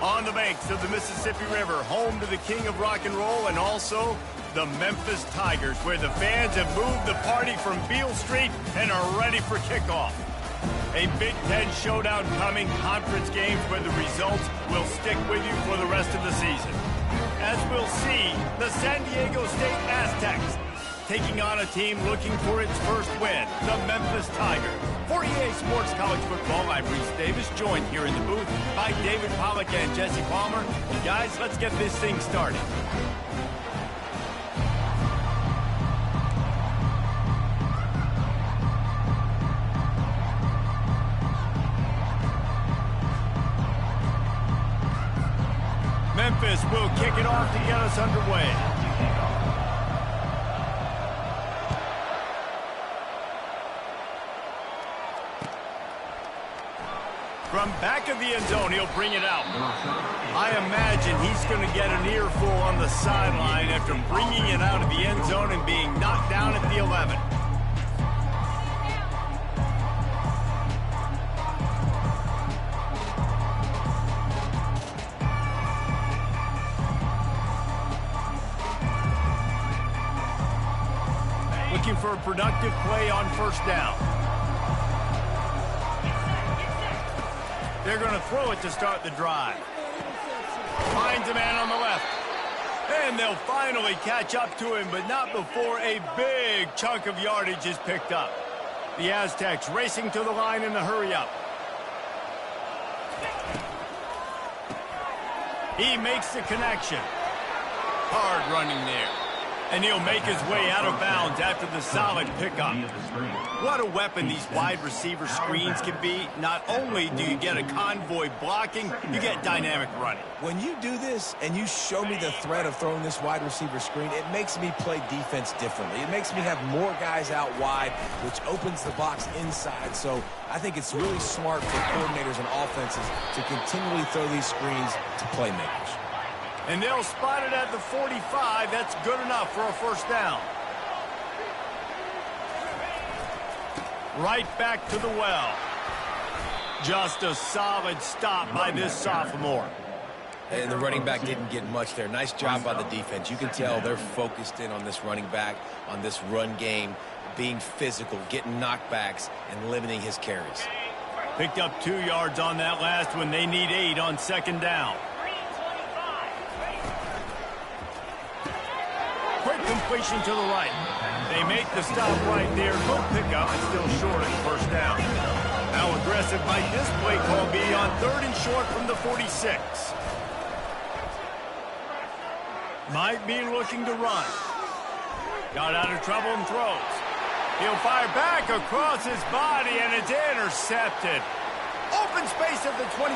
On the banks of the Mississippi River, home to the king of rock and roll and also the Memphis Tigers, where the fans have moved the party from Beale Street and are ready for kickoff. A Big Ten showdown coming, conference games where the results will stick with you for the rest of the season. As we'll see, the San Diego State Aztecs taking on a team looking for its first win, the Memphis Tigers. For EA Sports College Football, I'm Reese Davis, joined here in the booth by David Pollack and Jesse Palmer. And guys, let's get this thing started. Memphis will kick it off to get us underway. From back of the end zone, he'll bring it out. I imagine he's going to get an earful on the sideline after bringing it out of the end zone and being knocked down at the 11. Looking for a productive play on first down. They're going to throw it to start the drive. Finds a man on the left. And they'll finally catch up to him, but not before a big chunk of yardage is picked up. The Aztecs racing to the line in the hurry-up. He makes the connection. Hard running there. And he'll make his way out of bounds after the solid pickup. What a weapon these wide receiver screens can be. Not only do you get a convoy blocking, you get dynamic running. When you do this and you show me the threat of throwing this wide receiver screen, it makes me play defense differently. It makes me have more guys out wide, which opens the box inside. So I think it's really smart for coordinators and offenses to continually throw these screens to playmakers. And they'll spot it at the 45. That's good enough for a first down. Right back to the well. Just a solid stop by this sophomore. And the running back didn't get much there. Nice job by the defense. You can tell they're focused in on this running back, on this run game, being physical, getting knockbacks, and limiting his carries. Picked up 2 yards on that last one. They need 8 on second down. Quick completion to the right. They make the stop right there. Good pickup, and still short of the first down. How aggressive might this play call be on 3rd and short from the 46? Might be looking to run. Got out of trouble and throws. He'll fire back across his body, and it's intercepted. Open space at the 25.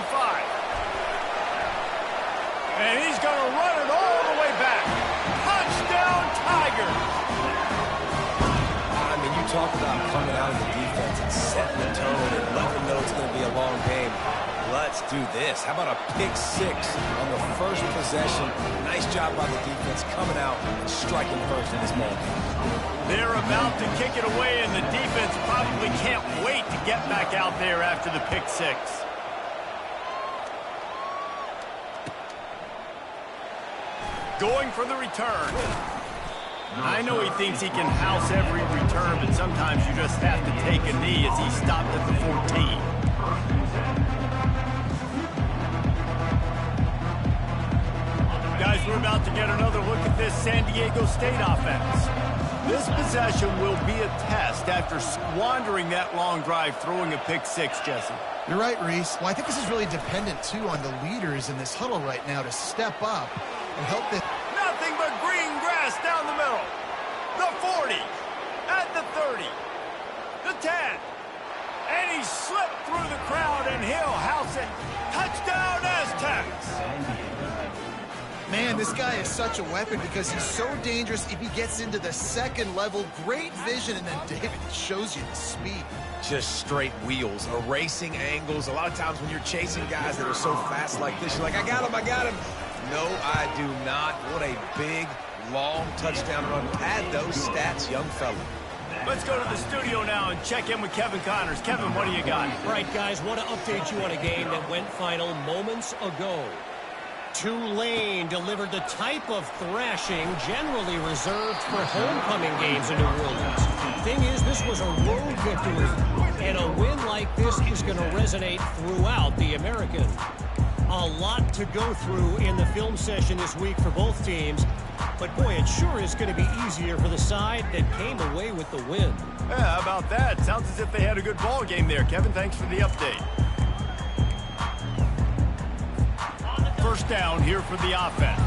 And he's going to run it all the way back. Touchdown, Tigers! I mean, you talk about coming out of the defense and setting the tone and letting them know it's going to be a long game. Let's do this. How about a pick 6 on the first possession? Nice job by the defense coming out and striking first in this moment. They're about to kick it away, and the defense probably can't wait to get back out there after the pick 6. Going for the return. I know he thinks he can house every return, but sometimes you just have to take a knee as he stopped at the 14. Guys, we're about to get another look at this San Diego State offense. This possession will be a test after squandering that long drive, throwing a pick 6, Jesse. You're right, Reese. Well, I think this is really dependent, too, on the leaders in this huddle right now to step up and help them. Nothing but green grass down the middle. The 40, at the 30, the 10. And he slipped through the crowd, and he'll house it. Touchdown, Aztecs! Man, this guy is such a weapon because he's so dangerous if he gets into the second level. Great vision, and then David shows you the speed. Just straight wheels, erasing angles. A lot of times when you're chasing guys that are so fast like this, you're like, I got him, I got him. No, I do not. What a big, long touchdown run. Pad those stats, young fella. Let's go to the studio now and check in with Kevin Connors. Kevin, what do you got? All right, guys, want to update you on a game that went final moments ago. Tulane delivered the type of thrashing generally reserved for homecoming games in New Orleans. Thing is, this was a road victory, and a win like this is going to resonate throughout the American. A lot to go through in the film session this week for both teams, but boy, it sure is going to be easier for the side that came away with the win. Yeah, how about that? Sounds as if they had a good ball game there. Kevin, thanks for the update. First down here for the offense.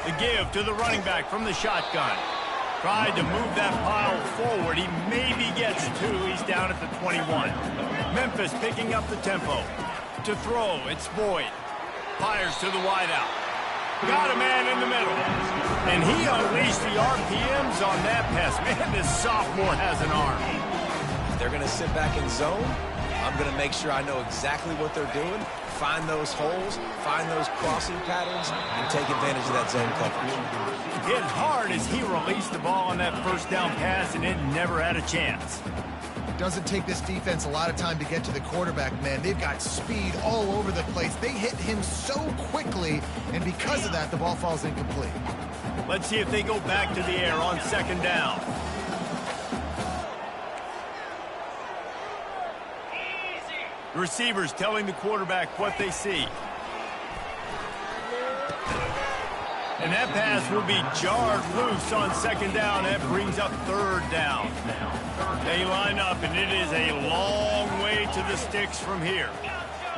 The give to the running back from the shotgun. Tried to move that pile forward. He maybe gets two. He's down at the 21. Memphis picking up the tempo. To throw, it's Boyd. Fires to the wideout. Got a man in the middle. And he unleashed the RPMs on that pass. Man, this sophomore has an arm. They're going to sit back in zone. I'm going to make sure I know exactly what they're doing, find those holes, find those crossing patterns, and take advantage of that zone coverage. Hit hard as he released the ball on that first down pass, and it never had a chance. It doesn't take this defense a lot of time to get to the quarterback, man. They've got speed all over the place. They hit him so quickly, and because of that, the ball falls incomplete. Let's see if they go back to the air on second down. The receivers telling the quarterback what they see. And that pass will be jarred loose on second down. That brings up third down. They line up, and it is a long way to the sticks from here.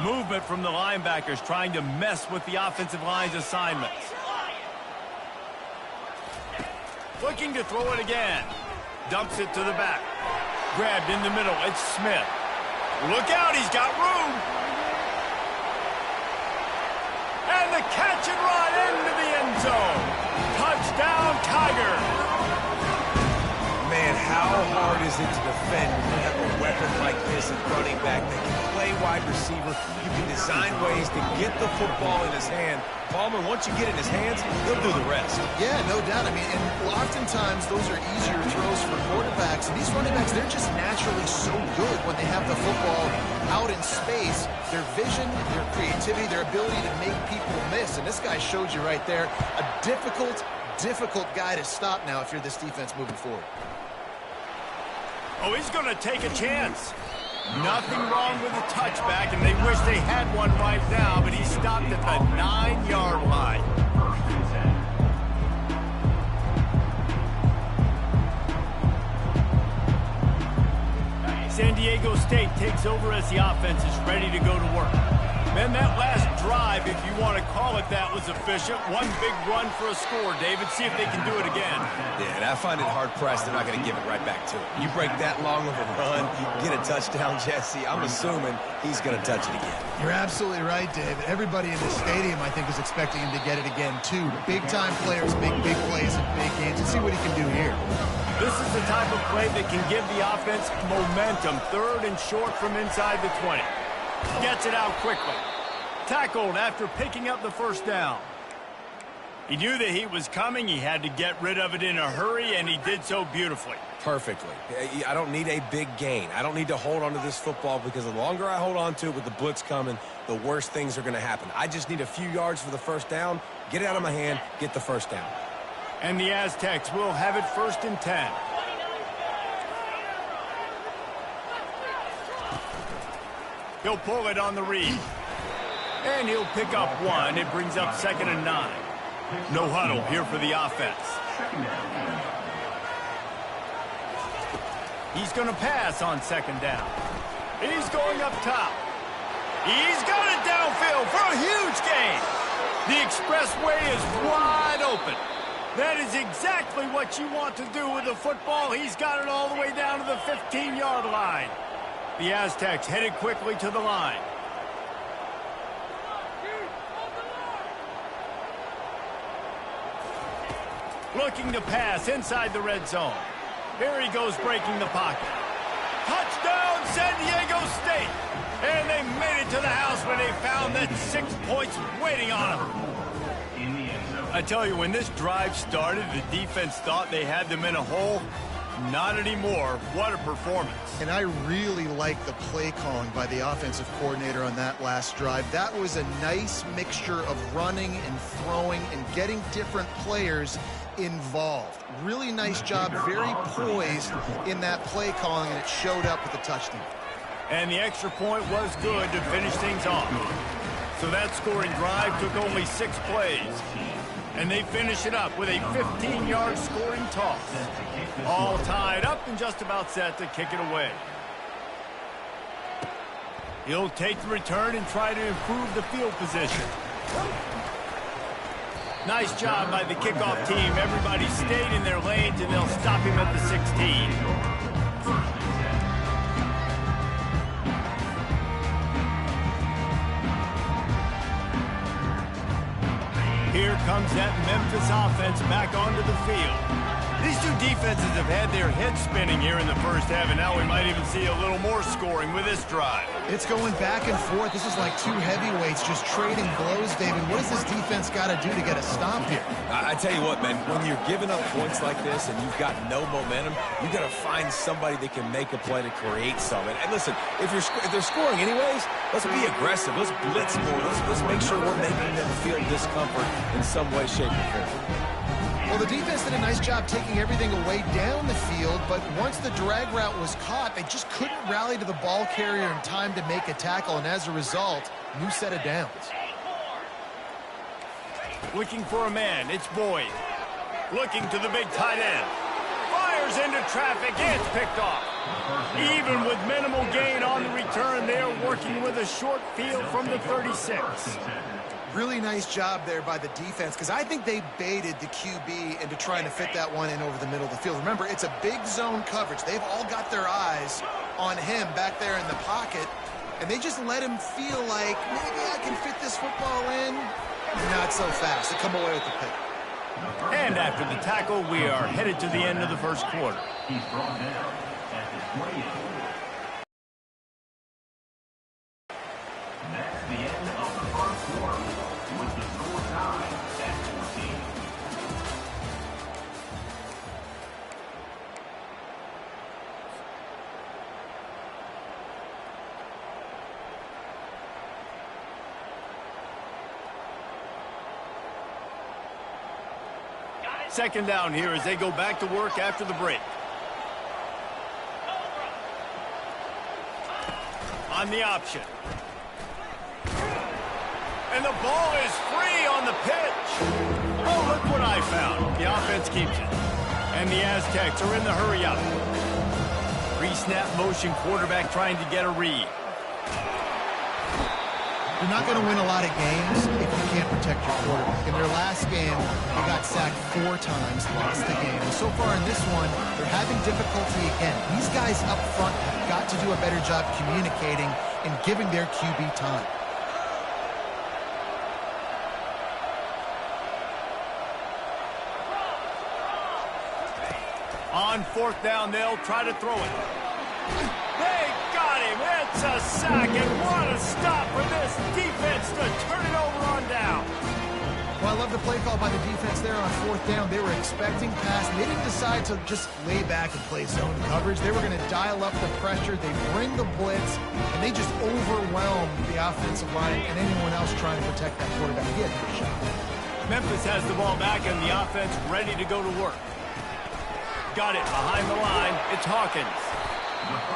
Movement from the linebackers trying to mess with the offensive line's assignments. Looking to throw it again. Dumps it to the back. Grabbed in the middle. It's Smith. Look out, he's got room. And the catch and run into the end zone. Touchdown, Tiger. Man, how hard is it to defend when you have a weapon like this at running back that can play wide receiver? You can design ways to get the football in his hand. Palmer, once you get it in his hands, he'll do the rest. Yeah, no doubt. I mean, and oftentimes those are easier throws for quarterbacks. And these running backs, they're just naturally so good when they have the football out in space. Their vision, their creativity, their ability to make people miss. And this guy showed you right there, a difficult guy to stop now if you're this defense moving forward. Oh, he's going to take a chance. Nothing wrong with the touchback, and they wish they had one right now, but he stopped at the 9-yard line. San Diego State takes over as the offense is ready to go to work. Man, that last drive, if you want to call it that, was efficient. One big run for a score, David. See if they can do it again. Yeah, and I find it hard-pressed they're not going to give it right back to him. You break that long of a run, get a touchdown, Jesse, I'm assuming he's going to touch it again. You're absolutely right, David. Everybody in the stadium, I think, is expecting him to get it again, too. Big-time players make big plays in big games. Let's see what he can do here. This is the type of play that can give the offense momentum. Third and short from inside the 20. Gets it out quickly. Tackled after picking up the first down. He knew that he was coming. He had to get rid of it in a hurry, and he did so beautifully. Perfectly. I don't need a big gain. I don't need to hold on to this football because the longer I hold on to it with the blitz coming, the worse things are going to happen. I just need a few yards for the first down, get it out of my hand, get the first down. And the Aztecs will have it 1st and 10. He'll pull it on the read. And he'll pick up one. It brings up 2nd and 9. No huddle here for the offense. He's going to pass on 2nd down. He's going up top. He's got it downfield for a huge gain. The expressway is wide open. That is exactly what you want to do with the football. He's got it all the way down to the 15-yard line. The Aztecs headed quickly to the line. Looking to pass inside the red zone. Here he goes breaking the pocket. Touchdown, San Diego State. And they made it to the house when they found that 6 points waiting on them. I tell you, when this drive started, the defense thought they had them in a hole. Not anymore. What a performance. And I really like the play calling by the offensive coordinator on that last drive. That was a nice mixture of running and throwing and getting different players involved. Really nice job, very poised in that play calling, and it showed up with a touchdown. And the extra point was good to finish things off. So that scoring drive took only 6 plays. And they finish it up with a 15-yard scoring toss. All tied up and just about set to kick it away. He'll take the return and try to improve the field position. Nice job by the kickoff team. Everybody stayed in their lanes, and they'll stop him at the 16. Here comes that Memphis offense back onto the field. These two defenses have had their heads spinning here in the first half, and now we might even see a little more scoring with this drive. It's going back and forth. This is like two heavyweights just trading blows, David. What does this defense got to do to get a stop here? I tell you what, man, when you're giving up points like this and you've got no momentum, you got to find somebody that can make a play to create something. And listen, if they're scoring anyways, let's be aggressive. Let's blitz more. Let's make sure we're making them feel discomfort in some way, shape, or form. Well, the defense did a nice job taking everything away down the field, but once the drag route was caught, they just couldn't rally to the ball carrier in time to make a tackle, and as a result, new set of downs. Looking for a man, it's Boyd. Looking to the big tight end. Fires into traffic, it's picked off. Even with minimal gain on the return, they're working with a short field from the 36. Really nice job there by the defense, because I think they baited the QB into trying to fit that one in over the middle of the field. Remember, it's a big zone coverage. They've all got their eyes on him back there in the pocket, and they just let him feel like, maybe I can fit this football in. Not so fast. They come away with the pick. And after the tackle, we are headed to the end of the first quarter. He's brought down at the 28. That's the end of the first quarter, with the score tied at 14. Second down here as they go back to work after the break. On the option. And the ball is free on the pitch. Oh, look what I found. The offense keeps it. And the Aztecs are in the hurry up. Pre-snap motion, quarterback trying to get a read. You're not going to win a lot of games if you can't protect your quarterback. In their last game, they got sacked 4 times, lost the game. And so far in this one, they're having difficulty again. These guys up front have got to do a better job communicating and giving their QB time. On fourth down, they'll try to throw it. They got him. It's a sack, and what a stop for this defense to turn it over on down. Well, I love the play call by the defense there on fourth down. They were expecting pass, and they didn't decide to just lay back and play zone coverage. They were going to dial up the pressure. They bring the blitz, and they just overwhelmed the offensive line and anyone else trying to protect that quarterback. He had no shot. Memphis has the ball back, and the offense ready to go to work. Got it behind the line. It's Hawkins.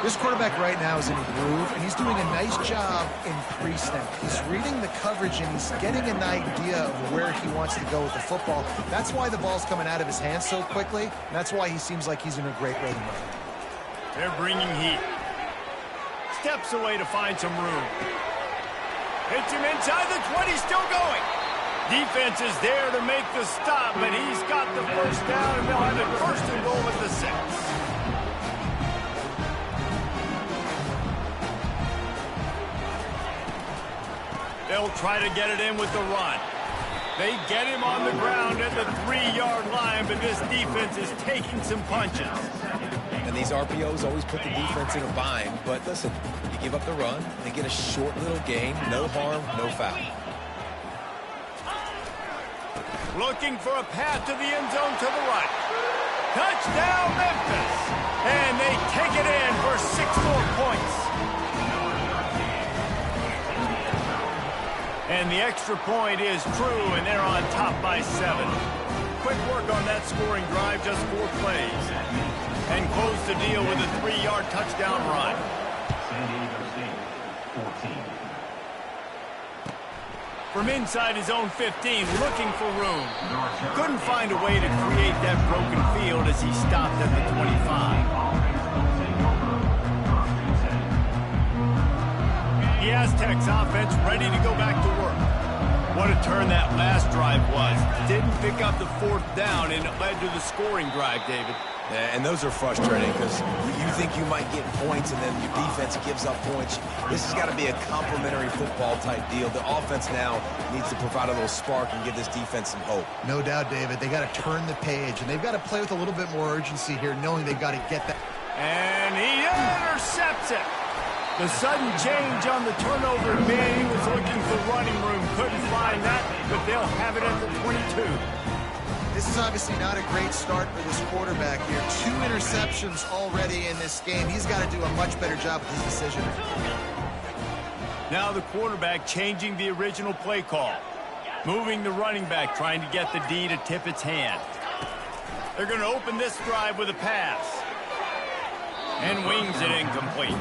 This quarterback right now is in a groove, and he's doing a nice job in pre-snap. He's reading the coverage, and he's getting an idea of where he wants to go with the football. That's why the ball's coming out of his hands so quickly, and that's why he seems like he's in a great rhythm right now. They're bringing heat. Steps away to find some room. Hits him inside the 20, still going. Defense is there to make the stop, but he's got the first down, and they'll have it first and goal at the 6. They'll try to get it in with the run. They get him on the ground at the 3-yard line, but this defense is taking some punches. And these RPOs always put the defense in a bind. But listen, you give up the run, they get a short little gain, no harm, no foul. Looking for a path to the end zone to the right. Touchdown, Memphis. And they take it in for 6 more points. And the extra point is true, and they're on top by 7. Quick work on that scoring drive, just 4 plays. And close the deal with a 3-yard touchdown run. San Diego State, 14. From inside his own 15, looking for room. Couldn't find a way to create that broken field as he stopped at the 25. The Aztecs offense ready to go back to work. What a turn that last drive was. Didn't pick up the 4th down, and it led to the scoring drive, David. Yeah, and those are frustrating because you think you might get points and then your defense gives up points. This has got to be a complementary football type deal. The offense now needs to provide a little spark and give this defense some hope. No doubt, David. They got to turn the page, and they've got to play with a little bit more urgency here, knowing they've got to get that. And he intercepts it. The sudden change on the turnover, man, he was looking for running room. Couldn't find that, but they'll have it at the 22. This is obviously not a great start for this quarterback here. 2 interceptions already in this game. He's got to do a much better job with his decision. Now the quarterback changing the original play call. Moving the running back, trying to get the D to tip its hand. They're going to open this drive with a pass. And wings it incomplete.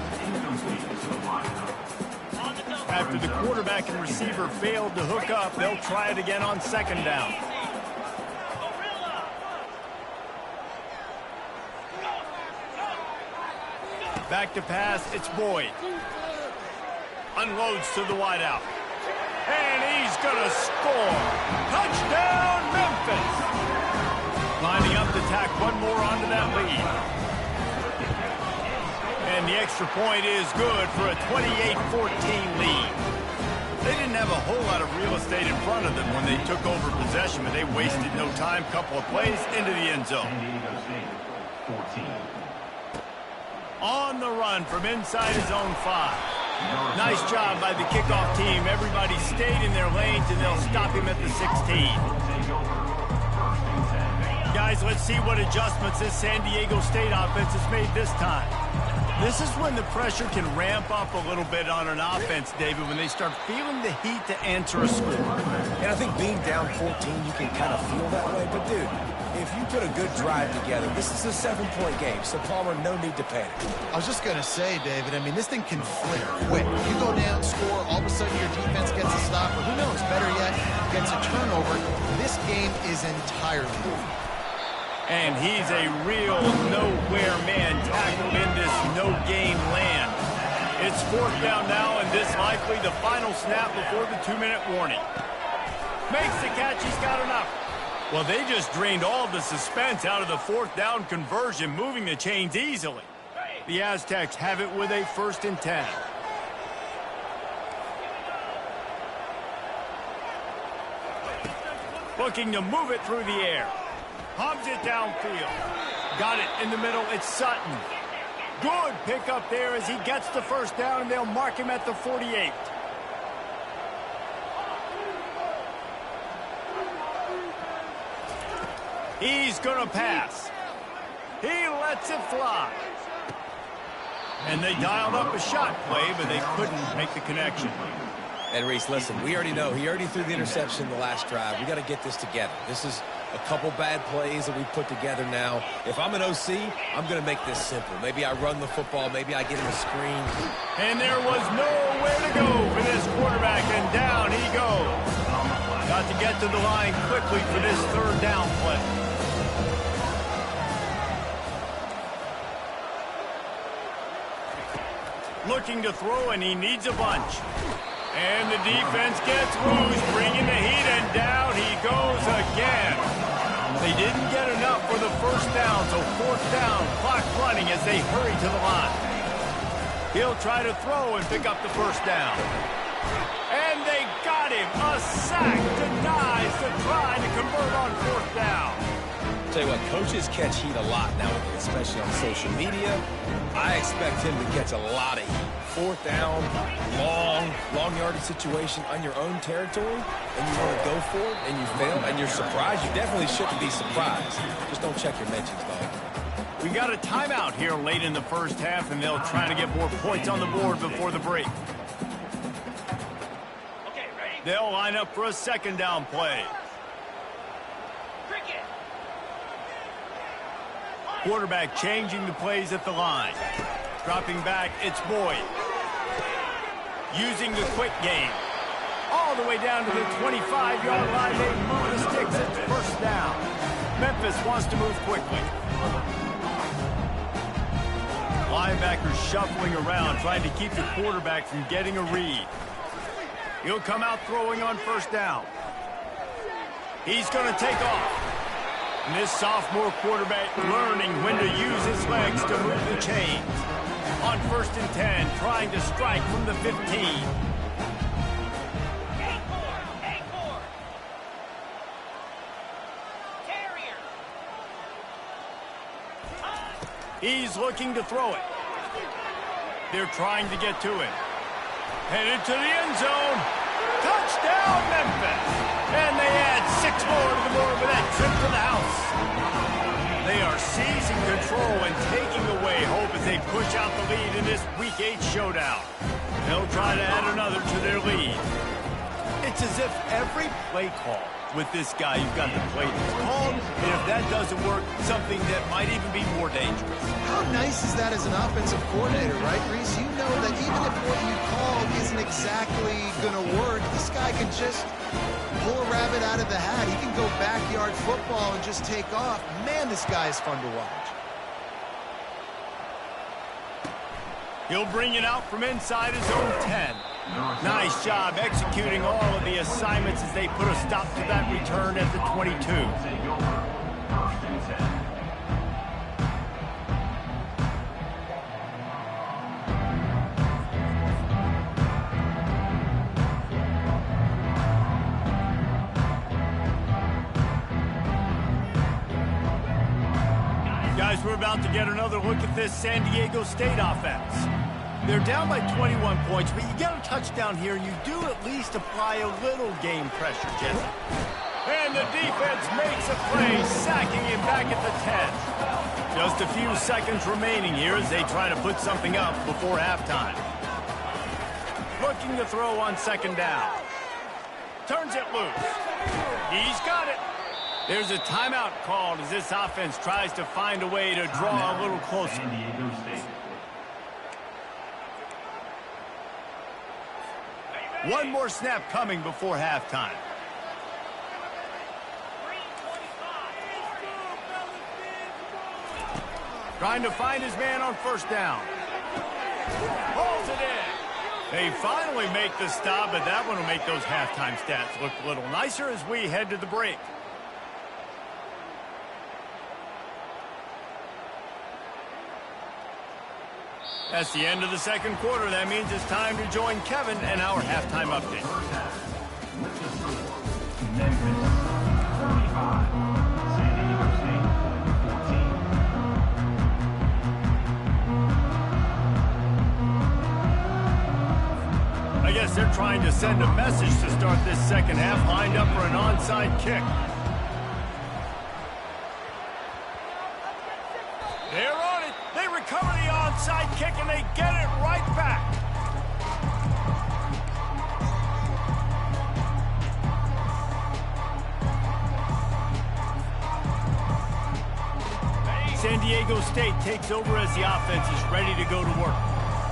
After the quarterback and receiver failed to hook up, they'll try it again on 2nd down. Back to pass, it's Boyd. Unloads to the wideout. And he's going to score. Touchdown, Memphis. Lining up to tack one more onto that lead. And the extra point is good for a 28-14 lead. They didn't have a whole lot of real estate in front of them when they took over possession, but they wasted no time. Couple of plays into the end zone. San Diego State, 14. On the run from inside his own 5. Nice job by the kickoff team. Everybody stayed in their lanes, and they'll stop him at the 16. Guys, let's see what adjustments this San Diego State offense has made this time. This is when the pressure can ramp up a little bit on an offense, David, when they start feeling the heat to answer a score. And I think being down 14, you can kind of feel that way. But, dude, if you put a good drive together, this is a 7-point game, so Palmer, no need to panic. I was just going to say, David, I mean, this thing can flip quick. You go down, score, all of a sudden your defense gets a stop, or who knows, better yet, gets a turnover. This game is entirely over. And he's a real nowhere man tackled in this no-game land. It's 4th down now, and this likely the final snap before the 2-minute warning. Makes the catch, he's got enough. Well, they just drained all the suspense out of the 4th down conversion, moving the chains easily. The Aztecs have it with a 1st and 10. Looking to move it through the air. Hubs it downfield. Got it in the middle. It's Sutton. Good pickup there as he gets the 1st down, and they'll mark him at the 48. He's going to pass. He lets it fly. And they dialed up a shot play, but they couldn't make the connection. And, Reese, listen, we already know. He already threw the interception the last drive. We got to get this together. This is a couple bad plays that we put together now. If I'm an OC, I'm going to make this simple. Maybe I run the football. Maybe I get him a screen. And there was nowhere to go for this quarterback, and down he goes. Got to get to the line quickly for this 3rd down play. Looking to throw, and he needs a bunch. And the defense gets loose, bringing the heat, and down he goes again. They didn't get enough for the 1st down, so 4th down, clock running as they hurry to the line. He'll try to throw and pick up the 1st down. And they got him. A sack denies to try to convert on 4th down. Tell you what, coaches catch heat a lot nowadays, especially on social media. I expect him to catch a lot of heat. 4th down, long yardage situation on your own territory, and you want to go for it, and you fail, and you're surprised, you definitely shouldn't be surprised. Just don't check your mentions, dog. We got a timeout here late in the first half, and they'll try to get more points on the board before the break. They'll line up for a 2nd down play. Quarterback changing the plays at the line. Dropping back, it's Boyd. Using the quick game. All the way down to the 25-yard line. They move the sticks. It's 1st down. Memphis wants to move quickly. Linebackers shuffling around, trying to keep the quarterback from getting a read. He'll come out throwing on 1st down. He's going to take off. And this sophomore quarterback learning when to use his legs to move the chains. On 1st and 10, trying to strike from the 15. He's looking to throw it. They're trying to get to it. Headed to the end zone. Touchdown, Memphis. And they add 6 more to the board with that trip to the house. They are seizing control and taking away hope as they push out the lead in this Week 8 showdown. They'll try to add another to their lead. It's as if every play call with this guy you've got the play is called, and if that doesn't work, something that might even be more dangerous. How nice is that as an offensive coordinator, right, Reese? You know that even if what you call isn't exactly going to work, this guy can just pull a rabbit out of the hat. He can go backyard football and just take off. Man, this guy is fun to watch. He'll bring it out from inside his own 10. Nice job executing all of the assignments as they put a stop to that return at the 22. Guys, we're about to get another look at this San Diego State offense. They're down by 21 points, but you get a touchdown here, and you do at least apply a little game pressure, Jesse. And the defense makes a play, sacking him back at the 10. Just a few seconds remaining here as they try to put something up before halftime. Looking to throw on 2nd down. Turns it loose. He's got it. There's a timeout called as this offense tries to find a way to draw a little closer. San Diego State. One more snap coming before halftime. Trying to find his man on 1st down. Hauls it in. They finally make the stop, but that one will make those halftime stats look a little nicer as we head to the break. That's the end of the 2nd quarter. That means it's time to join Kevin and our halftime update. Memphis 45, San Diego State 14. I guess they're trying to send a message to start this 2nd half, lined up for an onside kick. They're on it. They recover the onside kick, and they get it right back. San Diego State takes over as the offense is ready to go to work.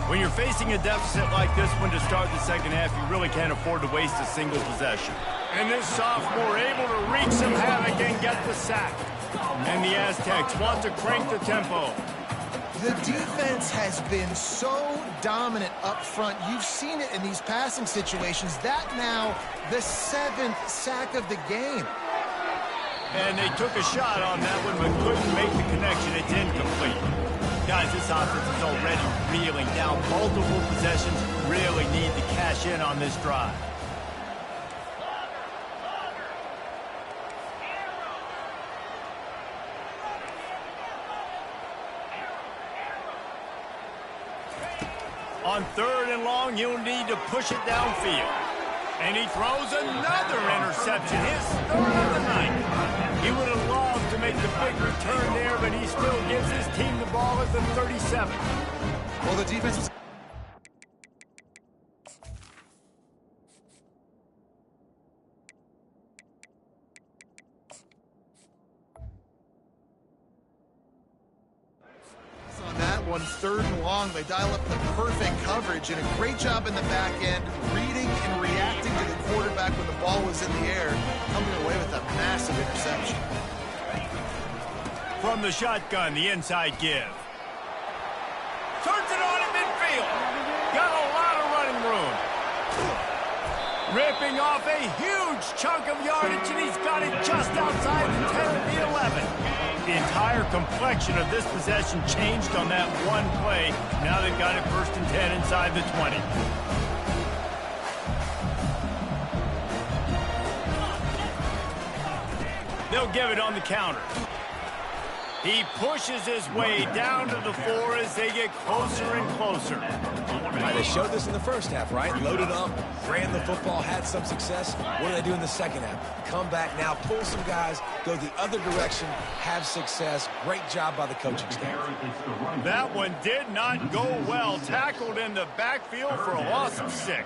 When you're facing a deficit like this one to start the 2nd half, you really can't afford to waste a single possession. And this sophomore able to wreak some havoc and get the sack. And the Aztecs want to crank the tempo. The defense has been so dominant up front. You've seen it in these passing situations. That now the 7th sack of the game. And they took a shot on that one, but couldn't make the connection. It's incomplete. Guys, this offense is already reeling down. Multiple possessions, really need to cash in on this drive. On 3rd and long, he'll need to push it downfield. And he throws another interception, his 3rd of the night. He would have loved to make the big return there, but he still gives his team the ball at the 37. Well, the defense was... on that one, 3rd and long. They dial up the perfect coverage and a great job in the back end, reading and reacting to the quarterback when the ball was in the air, coming away with a massive interception. From the shotgun, the inside give. Turns it on at midfield. Got a lot of running room. Ripping off a huge chunk of yardage, and he's got it just outside the 10 of the 11. The entire complexion of this possession changed on that one play. Now they've got it 1st and 10 inside the 20. They'll give it on the counter. He pushes his way down to the 4 as they get closer and closer. They showed this in the first half, right? Loaded up, ran the football, had some success. What do they do in the second half? Come back now, pull some guys, go the other direction, have success. Great job by the coaching staff. That one did not go well. Tackled in the backfield for a loss of 6.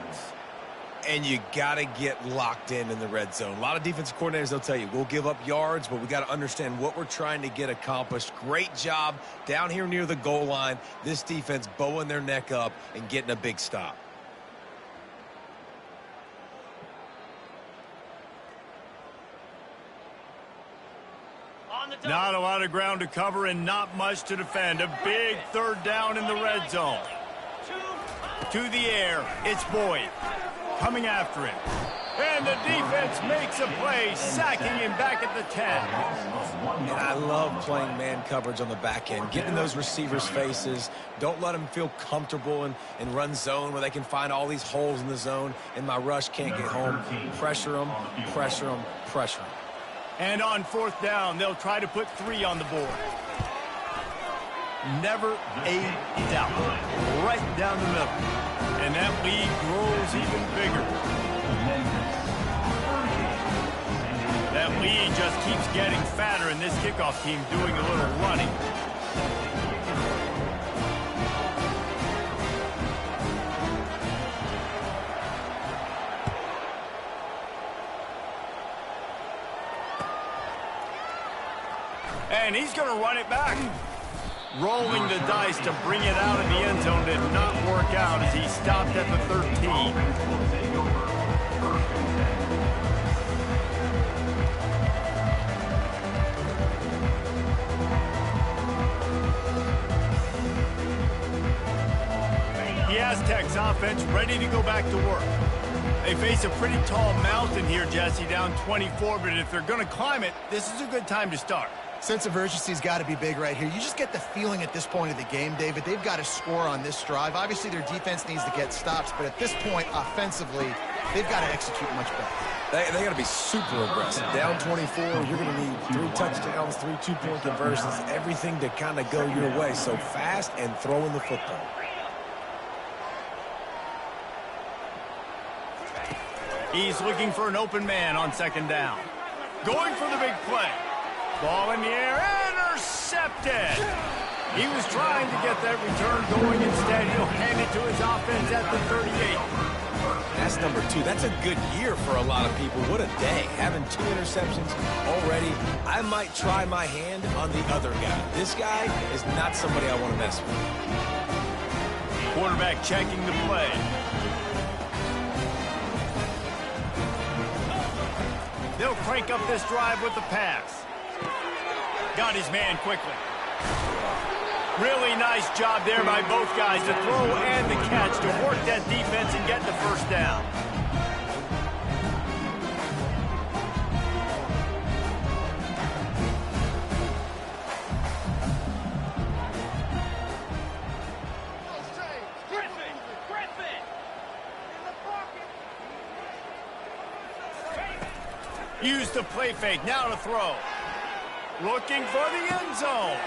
And you got to get locked in the red zone. A lot of defensive coordinators, they'll tell you, we'll give up yards, but we got to understand what we're trying to get accomplished. Great job down here near the goal line. This defense bowing their neck up and getting a big stop. Not a lot of ground to cover and not much to defend. A big 3rd down in the red zone. To the air, it's Boyd. Coming after him. And the defense makes a play, sacking him back at the 10. And I love playing man coverage on the back end, getting those receivers' faces. Don't let them feel comfortable in run zone where they can find all these holes in the zone and my rush can't get home. Pressure them, pressure them, pressure them. And on 4th down, they'll try to put 3 on the board. Never a doubt. Right down the middle. And that lead grows even bigger. That lead just keeps getting fatter, and this kickoff team doing a little running. And he's going to run it back. Rolling the dice to bring it out of the end zone did not work out as he stopped at the 13. The Aztecs offense ready to go back to work. They face a pretty tall mountain here, Jesse, down 24, but if they're going to climb it, this is a good time to start. Sense of urgency's got to be big right here. You just get the feeling at this point of the game, David, they've got to score on this drive. Obviously, their defense needs to get stops, but at this point, offensively, they've got to execute much better. They got to be super aggressive. Down 24, you're going to need 3 touchdowns, 3 two-point conversions, everything to kind of go your way. So fast and throwing the football. He's looking for an open man on 2nd down. Going for the big play. Ball in the air, intercepted. He was trying to get that return going. Instead, he'll hand it to his offense at the 38. That's number 2. That's a good year for a lot of people. What a day. Having 2 interceptions already. I might try my hand on the other guy. This guy is not somebody I want to mess with. Quarterback checking the play. They'll crank up this drive with the pass. Got his man quickly. Really nice job there by both guys to throw and the catch to work that defense and get the 1st down. Use the play fake, now to throw. Looking for the end zone.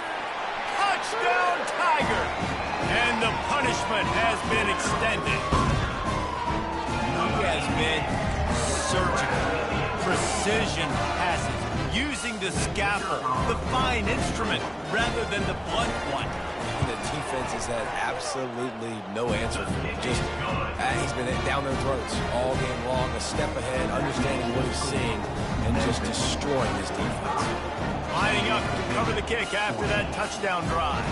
Touchdown, Tiger. And the punishment has been extended. He has been surgical, precision passes, using the scalpel, the fine instrument, rather than the blunt one. And the defense has had absolutely no answer for him. Just, he's been down their throats all game long, a step ahead, understanding what he's seeing, and just destroying his defense. Lining up to cover the kick after that touchdown drive.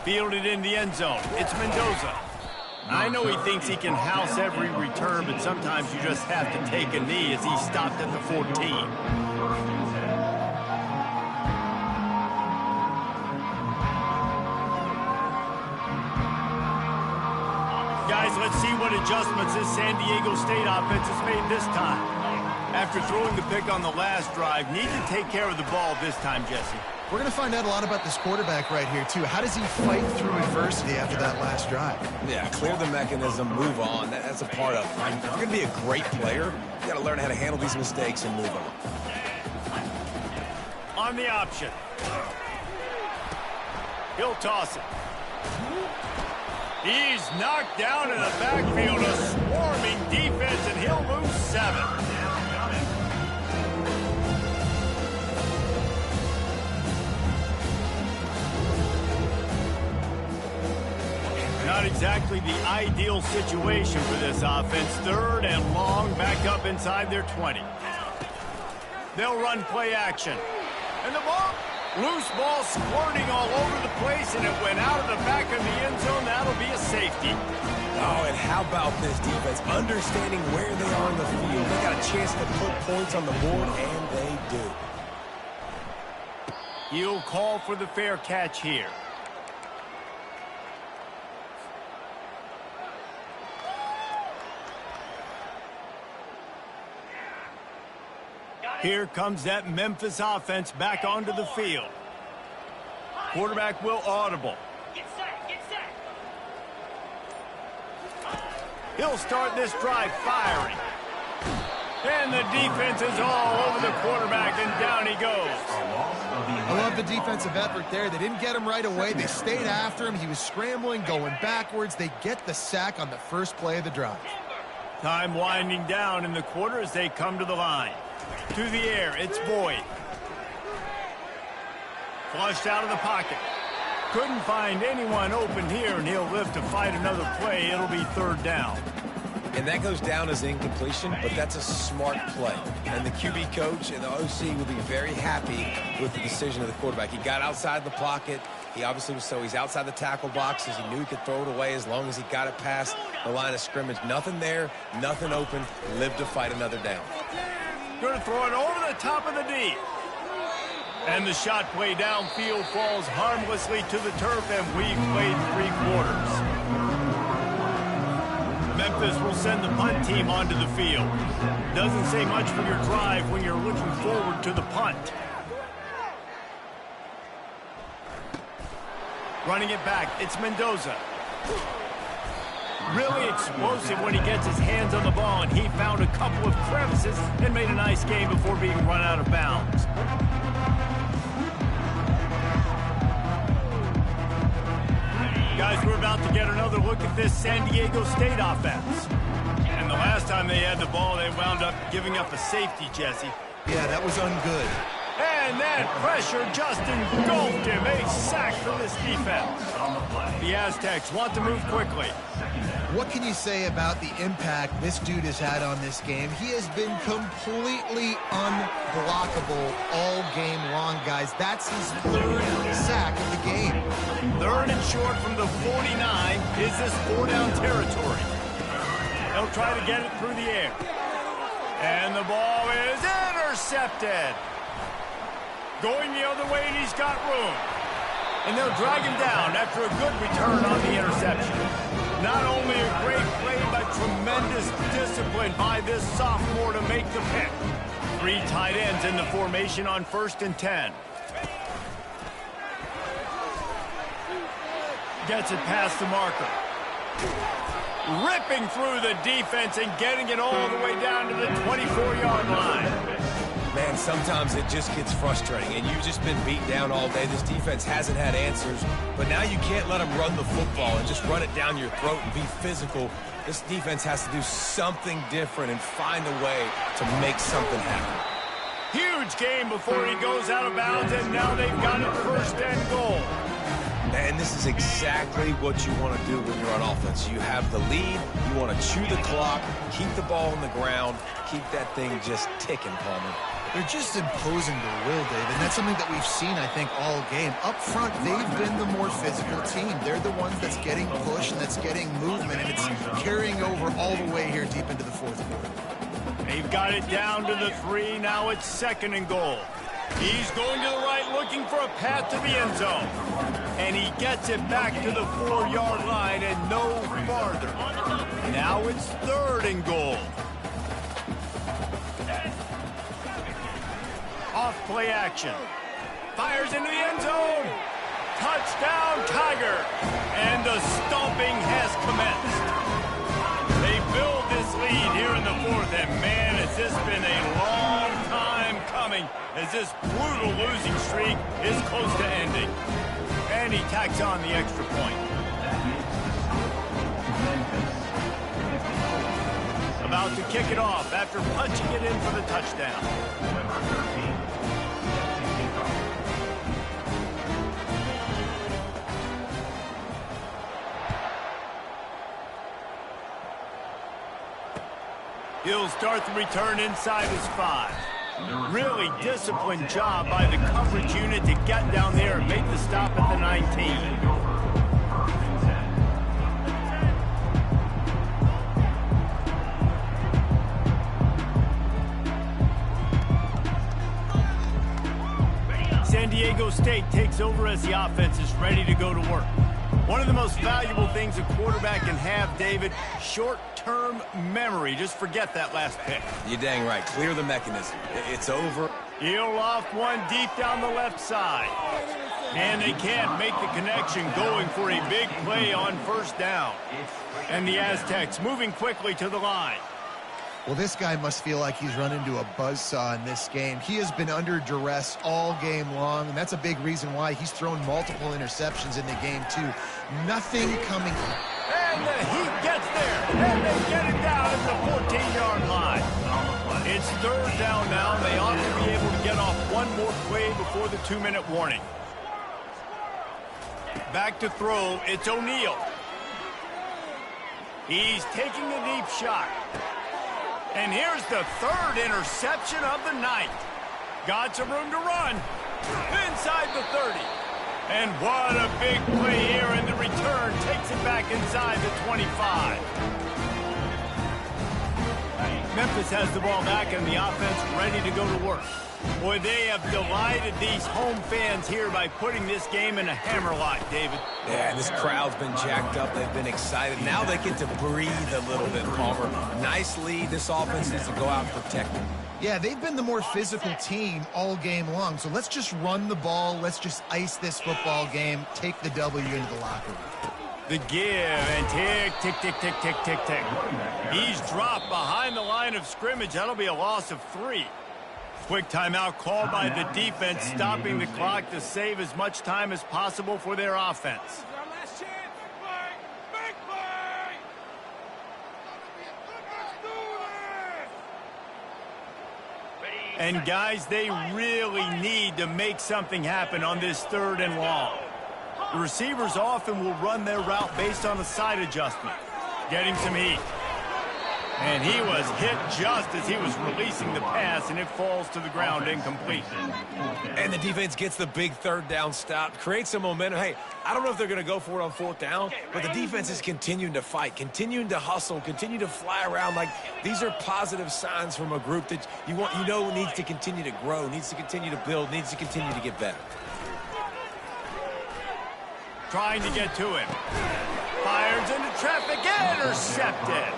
Fielded in the end zone. It's Mendoza. I know he thinks he can house every return, but sometimes you just have to take a knee as he stopped at the 14. Guys, let's see what adjustments this San Diego State offense has made this time. After throwing the pick on the last drive, need to take care of the ball this time, Jesse. We're going to find out a lot about this quarterback right here, too. How does he fight through adversity after that last drive? Yeah, clear the mechanism, move on. That's a part of it. If you're going to be a great player, you got to learn how to handle these mistakes and move on. On the option. He'll toss it. He's knocked down in the backfield, a swarming defense, and he'll lose 7. Not exactly the ideal situation for this offense. 3rd and long, back up inside their 20. They'll run play action. And the ball, loose ball squirting all over the place, and it went out of the back of the end zone. That'll be a safety. Oh, and how about this defense? Understanding where they are in the field. They got a chance to put points on the board, and they do. He'll call for the fair catch here. Here comes that Memphis offense back onto the field. Quarterback will audible. Get set, get set. He'll start this drive firing. And the defense is all over the quarterback, and down he goes. I love the defensive effort there. They didn't get him right away. They stayed after him. He was scrambling, going backwards. They get the sack on the first play of the drive. Time winding down in the quarter as they come to the line. To the air, it's Boyd. Flushed out of the pocket. Couldn't find anyone open here, and he'll live to fight another play. It'll be 3rd down. And that goes down as incompletion, but that's a smart play. And the QB coach and the OC will be very happy with the decision of the quarterback. He got outside the pocket. He obviously was he's outside the tackle boxes. He knew he could throw it away as long as he got it past the line of scrimmage. Nothing there, nothing open. Live to fight another down. Going to throw it over the top of the D. And the shot play downfield falls harmlessly to the turf, and we've played 3 quarters. Memphis will send the punt team onto the field. Doesn't say much for your drive when you're looking forward to the punt. Running it back, it's Mendoza. Really explosive when he gets his hands on the ball, and he found a couple of crevices and made a nice game before being run out of bounds. Guys, we're about to get another look at this San Diego State offense. And the last time they had the ball, they wound up giving up a safety, Jesse. Yeah, that was ungood. And that pressure just engulfed him. A sack for this defense. The Aztecs want to move quickly. What can you say about the impact this dude has had on this game? He has been completely unblockable all game long, guys. That's his 3rd sack of the game. 3rd and short from the 49. Is this 4-down territory? They'll try to get it through the air. And the ball is intercepted. Going the other way, and he's got room. And they'll drag him down after a good return on the interception. Not only a great play, but tremendous discipline by this sophomore to make the pick. 3 tight ends in the formation on 1st and 10. Gets it past the marker. ripping through the defense and getting it all the way down to the 24-yard line. Man, sometimes it just gets frustrating, and you've just been beat down all day. This defense hasn't had answers, but now you can't let them run the football and just run it down your throat and be physical. This defense has to do something different and find a way to make something happen. Huge game before he goes out of bounds, and now they've got it first and goal. And this is exactly what you want to do when you're on offense. You have the lead, you want to chew the clock, keep the ball on the ground, keep that thing just ticking, Palmer. They're just imposing their will, Dave, and that's something that we've seen, I think, all game. Up front, they've been the more physical team. They're the ones that's getting push and that's getting movement, and it's carrying over all the way here deep into the fourth quarter. They've got it down to the 3. Now it's second and goal. He's going to the right, looking for a path to the end zone. And he gets it back to the 4-yard line and no farther. Now it's third and goal. Off play action. Fires into the end zone. Touchdown, Tiger. And the stomping has commenced. They build this lead here in the fourth, and man, has this been a long time coming as this brutal losing streak is close to ending. And he tacks on the extra point. About to kick it off after punching it in for the touchdown. Number 13. He'll start the return inside his 5. Really disciplined job by the coverage unit to get down there and make the stop at the 19. San Diego State takes over as the offense is ready to go to work. One of the most valuable things a quarterback can have, David, short-term memory. Just forget that last pick. You're dang right. Clear the mechanism. It's over. He'll loft one deep down the left side. And they can't make the connection, going for a big play on first down. And the Aztecs moving quickly to the line. Well, this guy must feel like he's run into a buzzsaw in this game. He has been under duress all game long, and that's a big reason why he's thrown multiple interceptions in the game, too. Nothing coming. And the Heat gets there, and they get it down at the 14-yard line. It's third down now. They ought to be able to get off one more play before the 2-minute warning. Back to throw, it's O'Neal. He's taking the deep shot. And here's the third interception of the night. Got some room to run. Inside the 30. And what a big play here, and the return takes it back inside the 25. Memphis has the ball back, and the offense ready to go to work. Boy, they have delighted these home fans here by putting this game in a hammerlock, David. Yeah, this crowd's been jacked up. They've been excited. Now they get to breathe a little bit, Palmer. Nice lead. This offense needs to go out and protect them. Yeah, they've been the more physical team all game long. So let's just run the ball. Let's just ice this football game. Take the W into the locker room. The give, and tick, tick, tick, tick, tick, tick, tick. He's dropped behind the line of scrimmage. That'll be a loss of 3. Quick timeout called by the defense, stopping the clock to save as much time as possible for their offense. And guys, they really need to make something happen on this third and long. The receivers often will run their route based on a side adjustment. Getting some heat. And he was hit just as he was releasing the pass, and it falls to the ground incomplete. And the defense gets the big third down stop, creates some momentum. Hey, I don't know if they're going to go for it on fourth down, but the defense is continuing to fight, continuing to hustle, continue to fly around. Like, these are positive signs from a group that you know needs to continue to grow, needs to continue to build, needs to continue to get better. Trying to get to him. Fires into traffic, intercepted.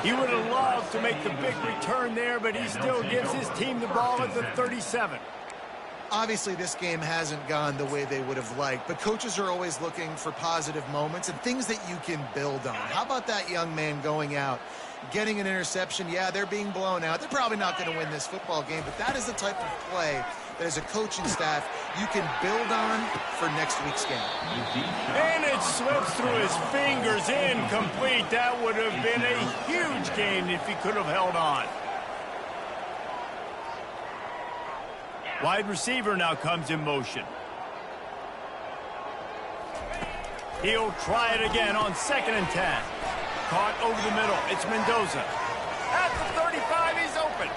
He would have loved to make the big return there, but he still gives his team the ball at the 37. Obviously, this game hasn't gone the way they would have liked, but coaches are always looking for positive moments and things that you can build on. How about that young man going out, getting an interception? Yeah, they're being blown out. They're probably not going to win this football game, but that is the type of play that as a coaching staff you can build on for next week's game. And it slips through his fingers, incomplete. That would have been a huge gain if he could have held on. Wide receiver now comes in motion. He'll try it again on 2nd and 10. Caught over the middle. It's Mendoza. At the 35, he's open.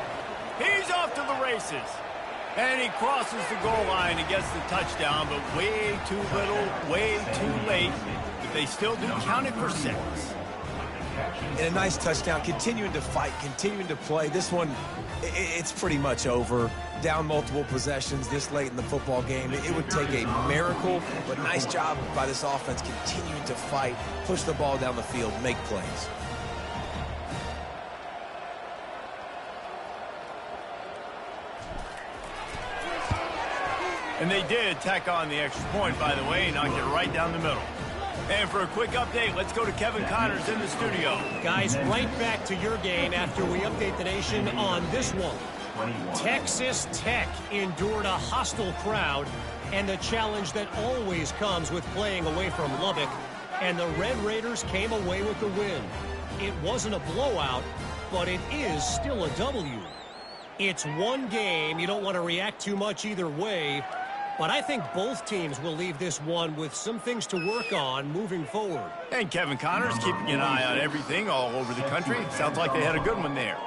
He's off to the races. And he crosses the goal line and gets the touchdown, but way too little, way too late. But they still do count it for 6. And a nice touchdown, continuing to fight, continuing to play. This one, it's pretty much over. Down multiple possessions this late in the football game. It would take a miracle, but nice job by this offense continuing to fight, push the ball down the field, make plays. And they did tack on the extra point, by the way, knocked it right down the middle. And for a quick update, let's go to Kevin Connors in the studio. Guys, right back to your game after we update the nation on this one. Texas Tech endured a hostile crowd and the challenge that always comes with playing away from Lubbock, and the Red Raiders came away with the win. It wasn't a blowout, but it is still a W. It's one game. You don't want to react too much either way, but I think both teams will leave this one with some things to work on moving forward. And Kevin Connors keeping an eye on everything all over the country. Sounds like they had a good one there.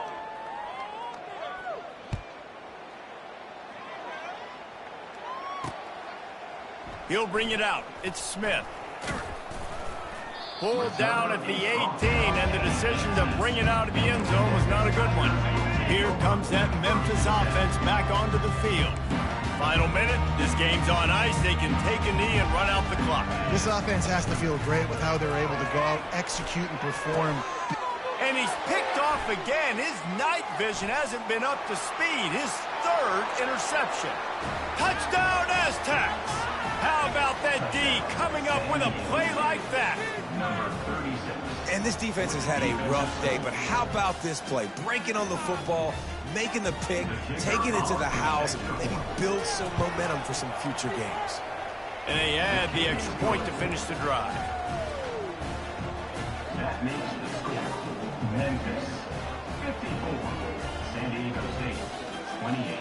He'll bring it out. It's Smith. Pulled down at the 18, and the decision to bring it out of the end zone was not a good one. Here comes that Memphis offense back onto the field. Final minute, this game's on ice. They can take a knee and run out the clock. This offense has to feel great with how they're able to go out, execute, and perform. And he's picked off again. His night vision hasn't been up to speed. His 3rd interception. Touchdown, Aztecs! How about that D coming up with a play like that? And this defense has had a rough day, but how about this play? Breaking on the football, making the pick, taking it to the house, maybe build some momentum for some future games. And they add the extra point to finish the drive. That makes the score Memphis 54, San Diego State 28.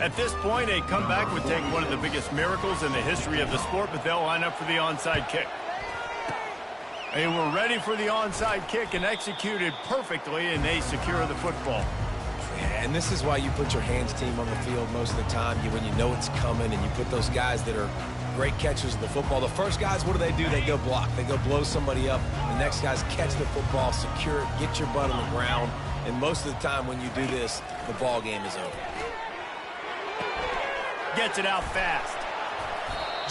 At this point, a comeback would take one of the biggest miracles in the history of the sport, but they'll line up for the onside kick. They were ready for the onside kick and executed perfectly, and they secure the football. And this is why you put your hands team on the field most of the time, when you know it's coming, and you put those guys that are great catchers of the football. The first guys, what do? They go block. They go blow somebody up. The next guys catch the football, secure it, get your butt on the ground. And most of the time when you do this, the ball game is over. Gets it out fast.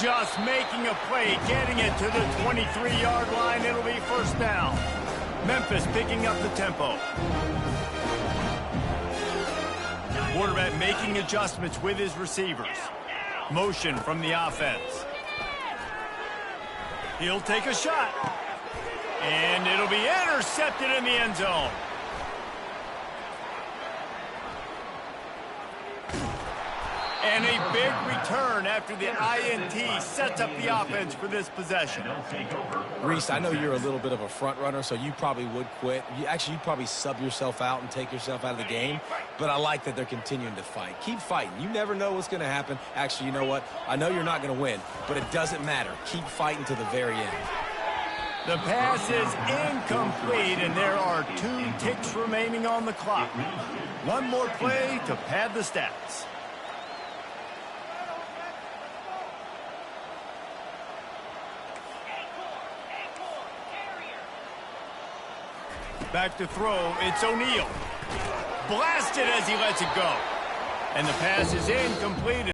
Just making a play, getting it to the 23-yard line. It'll be first down. Memphis picking up the tempo. Quarterback making adjustments with his receivers. Motion from the offense. He'll take a shot. And it'll be intercepted in the end zone. And a big return after the INT sets up the offense for this possession. Reese, I know you're a little bit of a front runner, so you probably would quit. You'd probably sub yourself out and take yourself out of the game. But I like that they're continuing to fight. Keep fighting. You never know what's going to happen. Actually, you know what? I know you're not going to win, but it doesn't matter. Keep fighting to the very end. The pass is incomplete, and there are 2 ticks remaining on the clock. One more play to pad the stats. Back to throw, it's O'Neal. Blasted as he lets it go. And the pass is incomplete.